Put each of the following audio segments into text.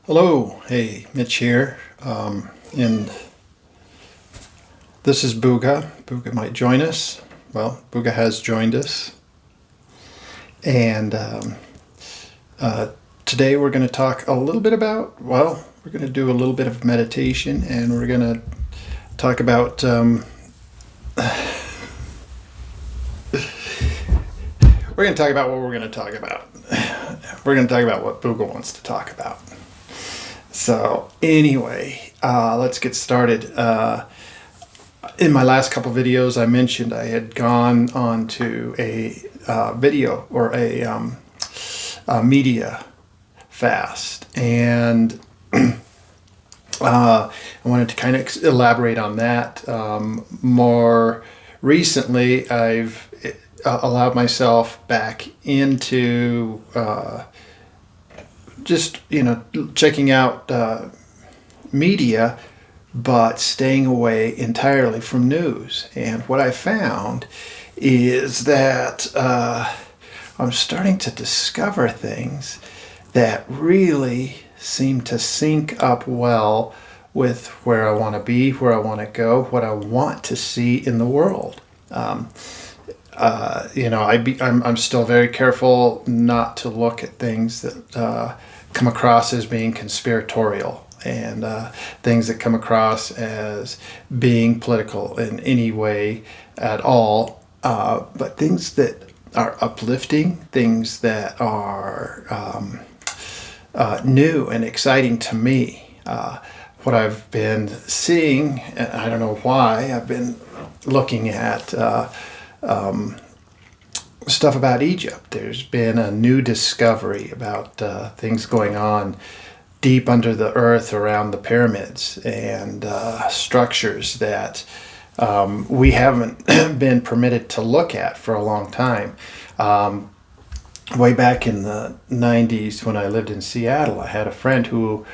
Hello, hey, Mitch here, and this is Booga. Booga might join us. Well, Booga has joined us, and today we're going to talk a little bit about, we're going to do a little bit of meditation, and we're going to talk about, we're going to talk about what we're going to talk about. We're going to talk about what Booga wants to talk about. So anyway, let's get started. In my last couple videos, I mentioned I had gone on to a video or a media fast, and I wanted to kind of elaborate on that. More recently, I've allowed myself back into just checking out media, but staying away entirely from news. And what I found is that I'm starting to discover things that really seem to sync up well with where I want to be, where I want to go, what I want to see in the world. I'm still very careful not to look at things that come across as being conspiratorial, and things that come across as being political in any way at all, but things that are uplifting, things that are new and exciting to me. What I've been seeing, and I don't know why, I've been looking at stuff about Egypt. There's been a new discovery about things going on deep under the earth around the pyramids, and structures that we haven't been permitted to look at for a long time. Way back in the 90s, when I lived in Seattle, I had a friend who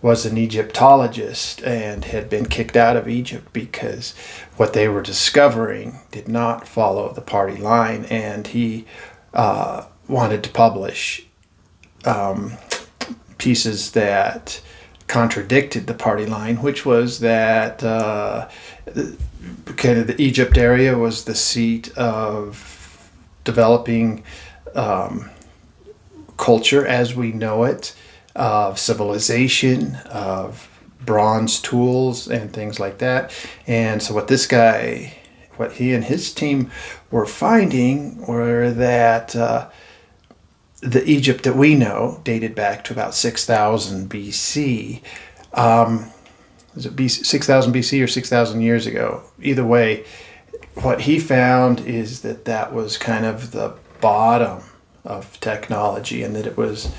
was an Egyptologist and had been kicked out of Egypt because what they were discovering did not follow the party line, and he wanted to publish pieces that contradicted the party line, which was that kind of the Egypt area was the seat of developing culture as we know it, of civilization, of bronze tools and things like that. And so what he and his team were finding were that the Egypt that we know dated back to about 6,000 BC. Was it 6,000 BC or 6,000 years ago? Either way, what he found is that was kind of the bottom of technology, and that it was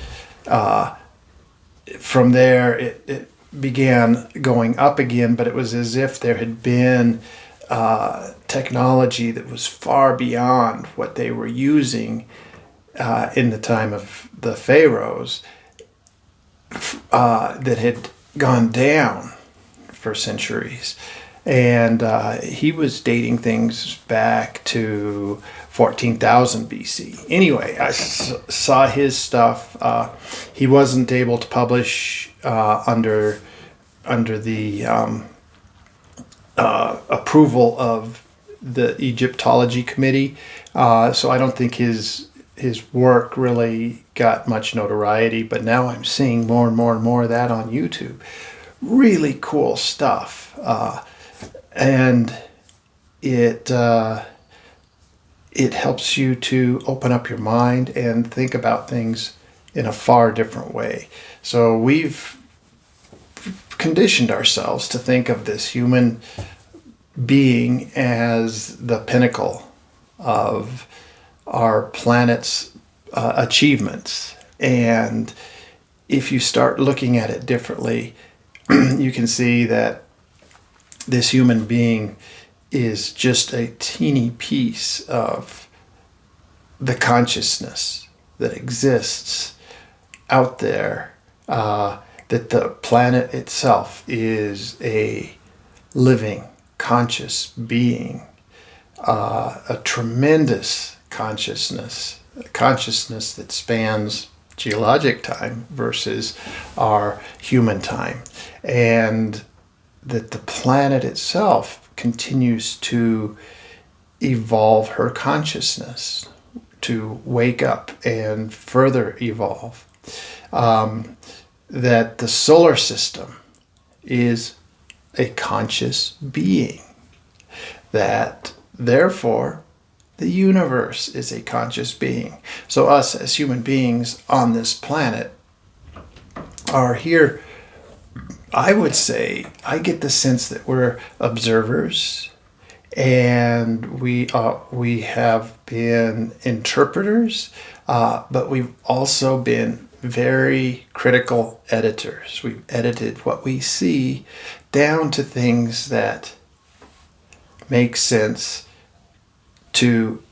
from there it began going up again, but it was as if there had been technology that was far beyond what they were using in the time of the pharaohs, that had gone down for centuries. And he was dating things back to 14,000 BC. Anyway, I saw his stuff. He wasn't able to publish under the approval of the Egyptology Committee, so I don't think his work really got much notoriety. But now I'm seeing more and more and more of that on YouTube. Really cool stuff. And it helps you to open up your mind and think about things in a far different way. So we've conditioned ourselves to think of this human being as the pinnacle of our planet's achievements. And if you start looking at it differently, you can see that this human being is just a teeny piece of the consciousness that exists out there, that the planet itself is a living, conscious being, a tremendous consciousness, a consciousness that spans geologic time versus our human time. And that the planet itself continues to evolve her consciousness, to wake up and further evolve. That the solar system is a conscious being. That therefore the universe is a conscious being. So us as human beings on this planet are here, I would say, I get the sense that we're observers, and we have been interpreters, but we've also been very critical editors. We've edited what we see down to things that make sense to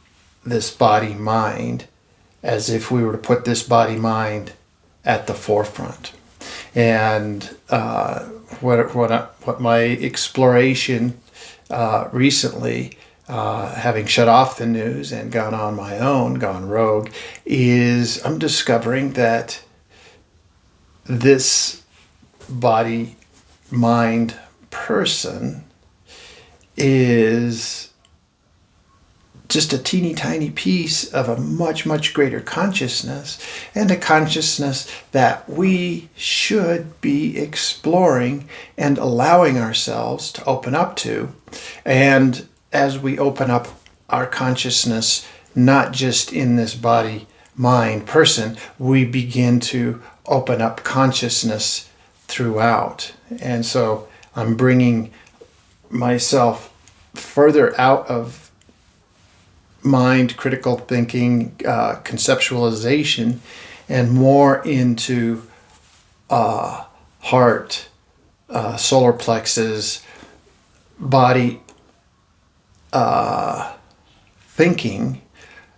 this body mind, as if we were to put this body mind at the forefront. And what my exploration recently, having shut off the news and gone on my own, gone rogue, is I'm discovering that this body mind person is just a teeny tiny piece of a much, much greater consciousness, and a consciousness that we should be exploring and allowing ourselves to open up to. And as we open up our consciousness, not just in this body, mind, person, we begin to open up consciousness throughout. And so I'm bringing myself further out of mind, critical thinking, conceptualization, and more into heart, solar plexus, body thinking,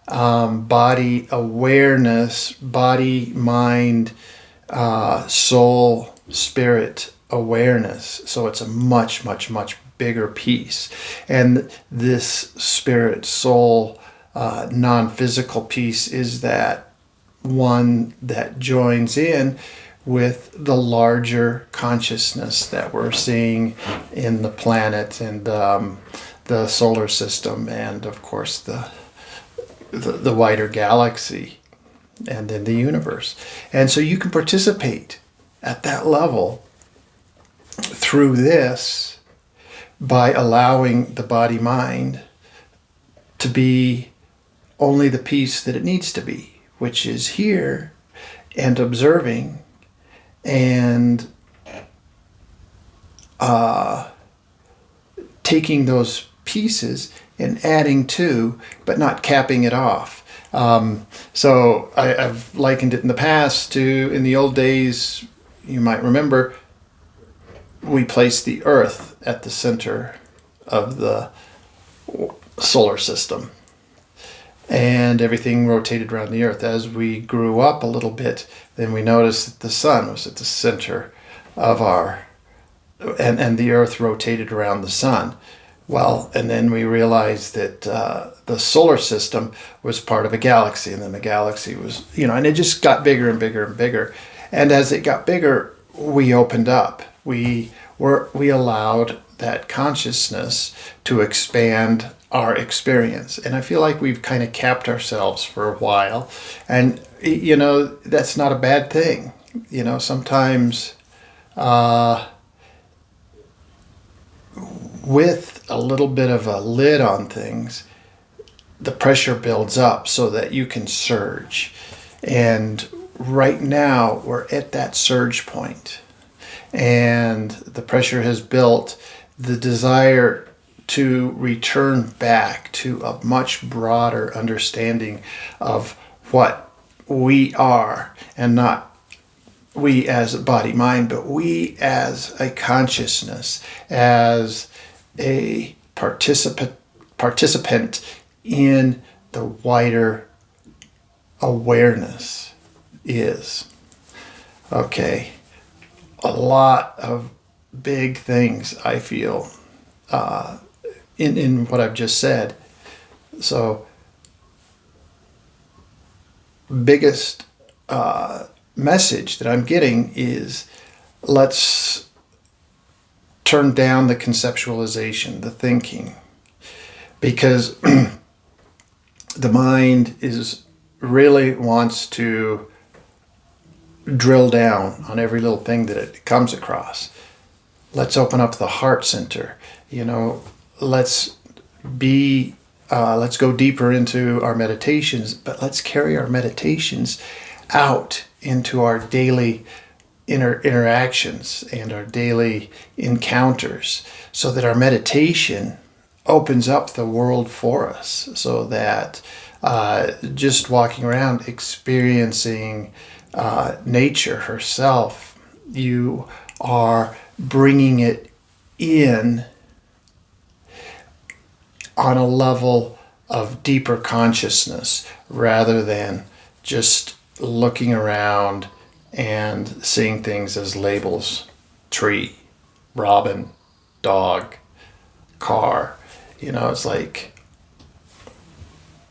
body awareness, body, mind, soul, spirit awareness. So it's a much, much, much bigger piece. And this spirit, soul, non-physical piece is that one that joins in with the larger consciousness that we're seeing in the planet and the solar system, and of course the wider galaxy and in the universe. And so you can participate at that level through this by allowing the body mind to be only the piece that it needs to be, which is here and observing and taking those pieces and adding to, but not capping it off. So I've likened it in the past to, in the old days, you might remember, we placed the Earth at the center of the solar system, and everything rotated around the Earth. As we grew up a little bit, then we noticed that the sun was at the center of our, and the Earth rotated around the sun. Well, and then we realized that the solar system was part of a galaxy, and then the galaxy was, and it just got bigger and bigger and bigger. And as it got bigger, we opened up. We allowed that consciousness to expand our experience. And I feel like we've kind of capped ourselves for a while. And, that's not a bad thing. Sometimes with a little bit of a lid on things, the pressure builds up so that you can surge. And right now we're at that surge point. And the pressure has built, the desire to return back to a much broader understanding of what we are, and not we as a body mind, but we as a consciousness, as a participant in the wider awareness is. Okay. A lot of big things, I feel, in what I've just said. So, biggest message that I'm getting is, let's turn down the conceptualization, the thinking, because the mind really wants to drill down on every little thing that it comes across. Let's open up the heart center. Let's go deeper into our meditations, but let's carry our meditations out into our daily interactions and our daily encounters, so that our meditation opens up the world for us, so that just walking around experiencing nature herself, you are bringing it in on a level of deeper consciousness, rather than just looking around and seeing things as labels: tree, robin, dog, car. It's like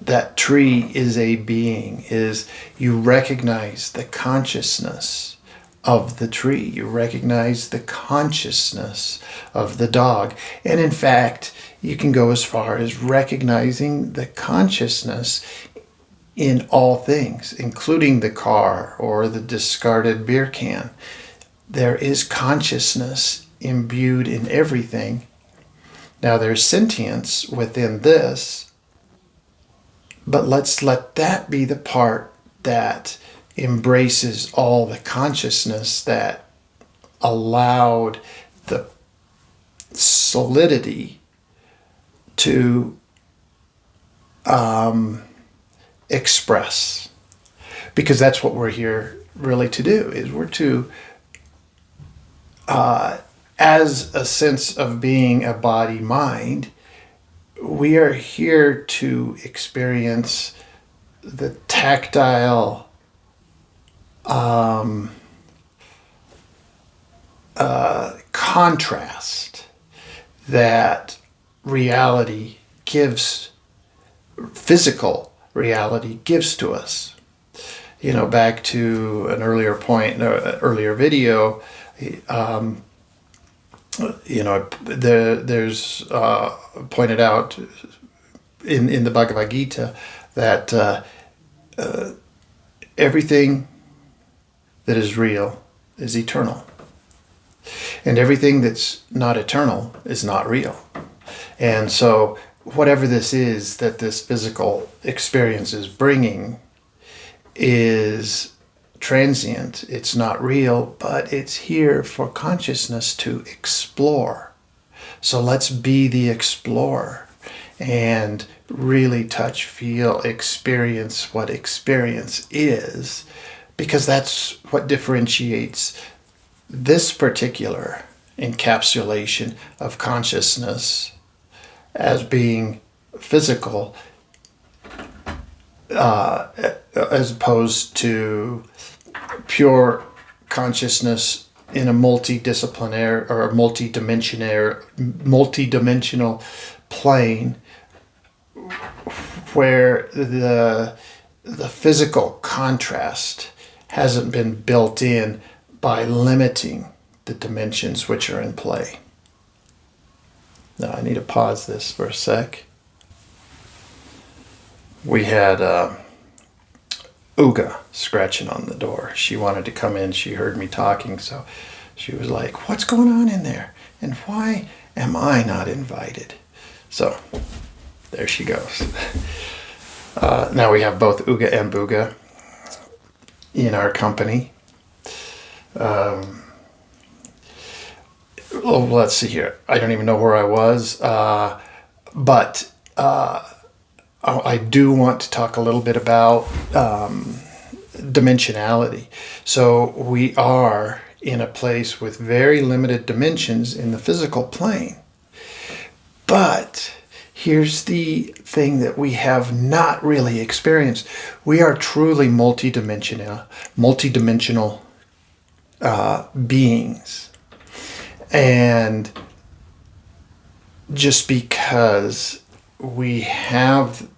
that tree is a being, you recognize the consciousness of the tree, you recognize the consciousness of the dog, and in fact you can go as far as recognizing the consciousness in all things, including the car or the discarded beer can. There is consciousness imbued in everything. Now there's sentience within this, but let's let that be the part that embraces all the consciousness that allowed the solidity to express. Because that's what we're here really to do, is we're to, as a sense of being a body-mind, we are here to experience the tactile contrast that reality gives, physical reality gives to us. Back to an earlier point, an earlier video, there's pointed out in the Bhagavad Gita that everything that is real is eternal, and everything that's not eternal is not real. And so whatever this is that this physical experience is bringing is transient, it's not real, but it's here for consciousness to explore. So let's be the explorer and really touch, feel, experience what experience is, because that's what differentiates this particular encapsulation of consciousness as being physical, as opposed to pure consciousness in a multidisciplinary or multidimensional plane, where the physical contrast hasn't been built in by limiting the dimensions which are in play. Now I need to pause this for a sec. We had Uga scratching on the door. She wanted to come in. She heard me talking, so she was like, "What's going on in there? And why am I not invited?" So there she goes. Now we have both Uga and Buga in our company. Let's see here. I don't even know where I was, but I do want to talk a little bit about dimensionality. So we are in a place with very limited dimensions in the physical plane. But here's the thing that we have not really experienced. We are truly multidimensional beings. And just because we have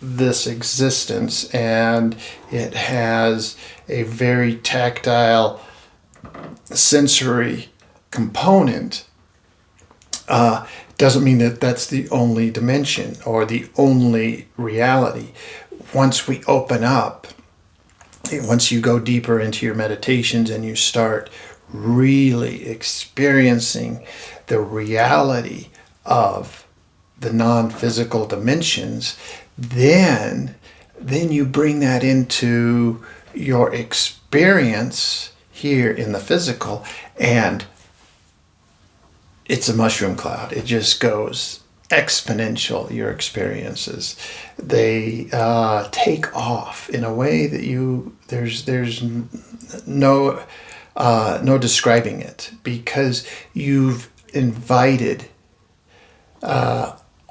this existence, and it has a very tactile, sensory component, doesn't mean that that's the only dimension or the only reality. Once we open up, once you go deeper into your meditations and you start really experiencing the reality of the non-physical dimensions, then you bring that into your experience here in the physical, and it's a mushroom cloud. It just goes exponential. Your experiences, they take off in a way that there's no describing it, because you've invited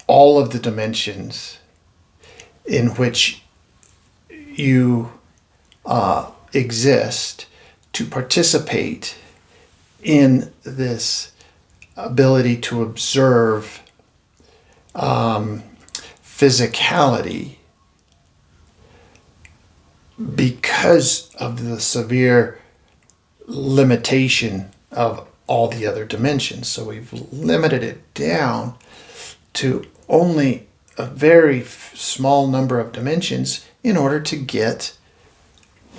all of the dimensions in which you exist to participate in this ability to observe physicality, because of the severe limitation of all the other dimensions. So we've limited it down to only a very small number of dimensions in order to get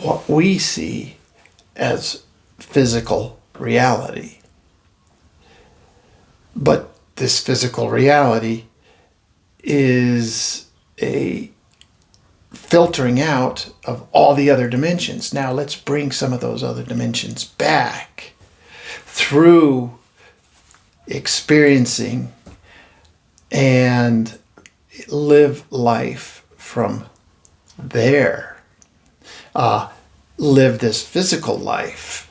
what we see as physical reality. But this physical reality is a filtering out of all the other dimensions. Now let's bring some of those other dimensions back through experiencing and live life from there. Live this physical life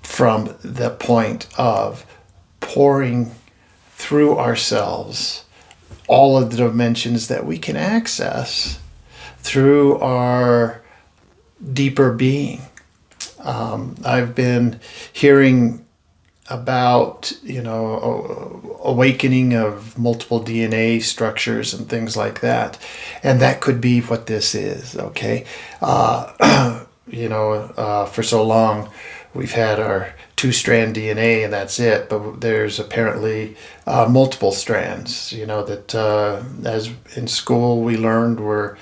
from the point of pouring through ourselves all of the dimensions that we can access through our deeper being. I've been hearing about, awakening of multiple DNA structures and things like that. And that could be what this is, okay? For so long, we've had our 2-strand DNA and that's it, but there's apparently multiple strands, that as in school we learned we're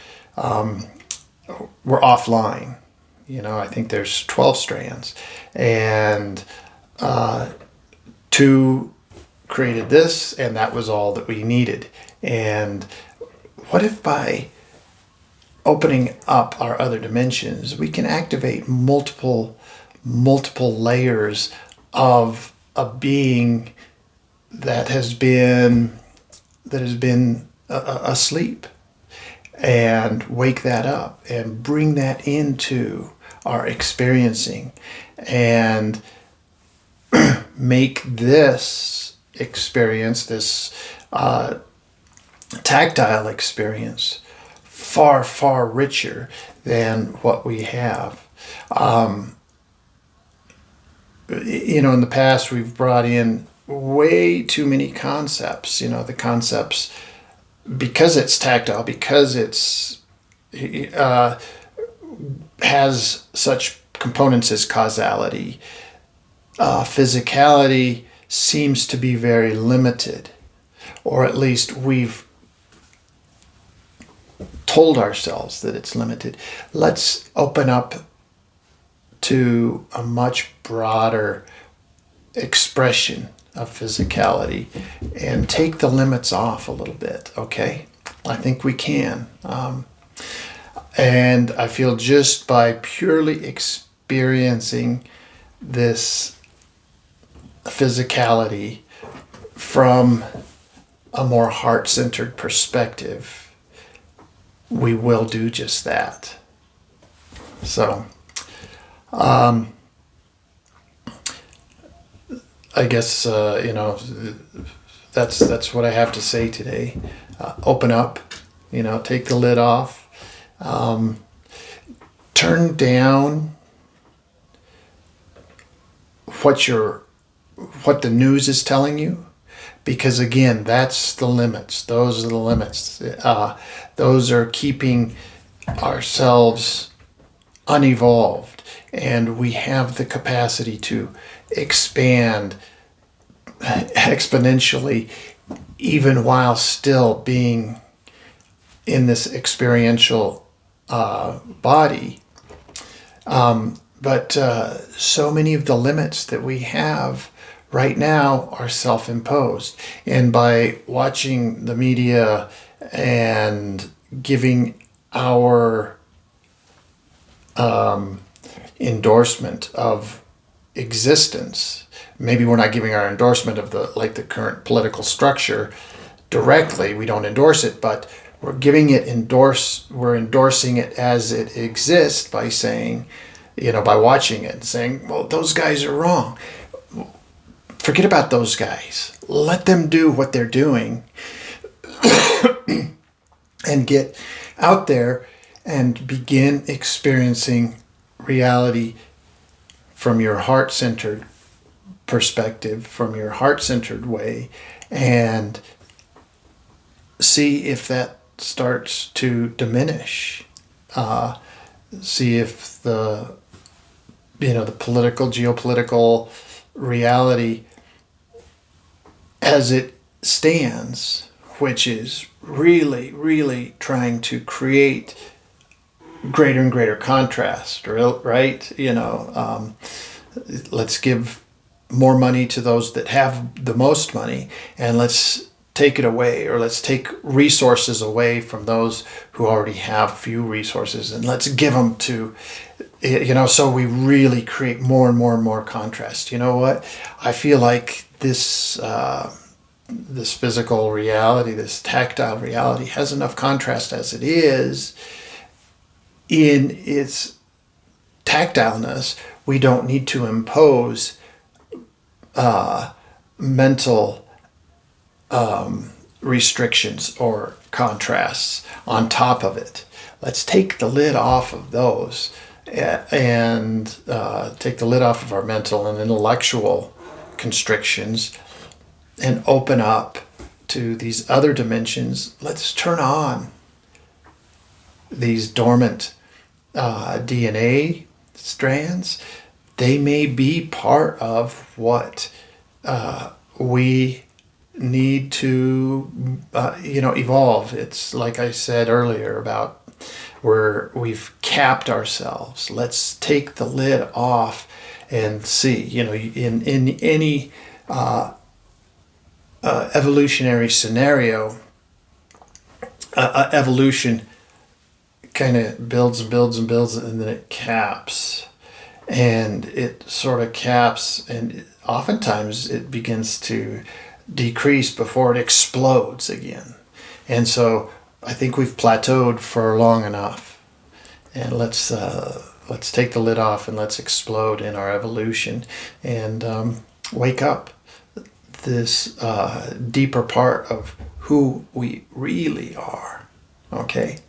offline. I think there's 12 strands, and 2 created this, and that was all that we needed. And what if by opening up our other dimensions, we can activate multiple layers of a being that has been asleep, and wake that up and bring that into our experiencing, and make this experience, this tactile experience, far, far richer than what we have. In the past, we've brought in way too many concepts. The concepts, because it's tactile, because it's has such components as causality, physicality seems to be very limited, or at least we've told ourselves that it's limited. Let's open up to a much broader expression of physicality and take the limits off a little bit, okay? I think we can. And I feel just by purely experiencing this physicality from a more heart-centered perspective, we will do just that. So, I guess, that's what I have to say today. Open up, take the lid off. Turn down what the news is telling you, because again, that's the limits. Those are the limits. Those are keeping ourselves unevolved, and we have the capacity to expand exponentially, even while still being in this experiential body. But so many of the limits that we have right now are self-imposed. And by watching the media and giving our endorsement of existence, maybe we're not giving our endorsement of the current political structure directly, we don't endorse it, but we're we're endorsing it as it exists by saying, by watching it and saying, well, those guys are wrong. Forget about those guys. Let them do what they're doing and get out there and begin experiencing reality from your heart-centered perspective, from your heart-centered way, and see if that starts to diminish. See if the geopolitical reality as it stands, which is really, really trying to create greater and greater contrast, right? Let's give more money to those that have the most money, and let's take it away, or let's take resources away from those who already have few resources, and let's give them to, so we really create more and more and more contrast. You know what? I feel like this physical reality, this tactile reality, has enough contrast as it is. In its tactileness, we don't need to impose mental restrictions or contrasts on top of it. Let's take the lid off of those and take the lid off of our mental and intellectual constrictions and open up to these other dimensions. Let's turn on these dormant DNA strands. They may be part of what we need to evolve. It's like I said earlier about where we've capped ourselves. Let's take the lid off and see, in any evolutionary scenario, evolution kind of builds and builds and builds, and then it caps. And it sort of caps, and oftentimes it begins to decrease before it explodes again. And so I think we've plateaued for long enough. And let's take the lid off and let's explode in our evolution and wake up this deeper part of who we really are. Okay?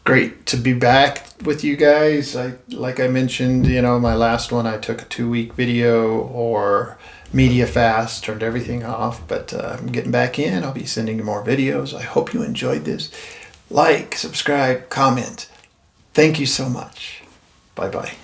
Great to be back with you guys. Like I mentioned, my last one, I took a 2-week video or media fast, turned everything off, but I'm getting back in. I'll be sending you more videos. I hope you enjoyed this. Like, subscribe, comment. Thank you so much. Bye-bye.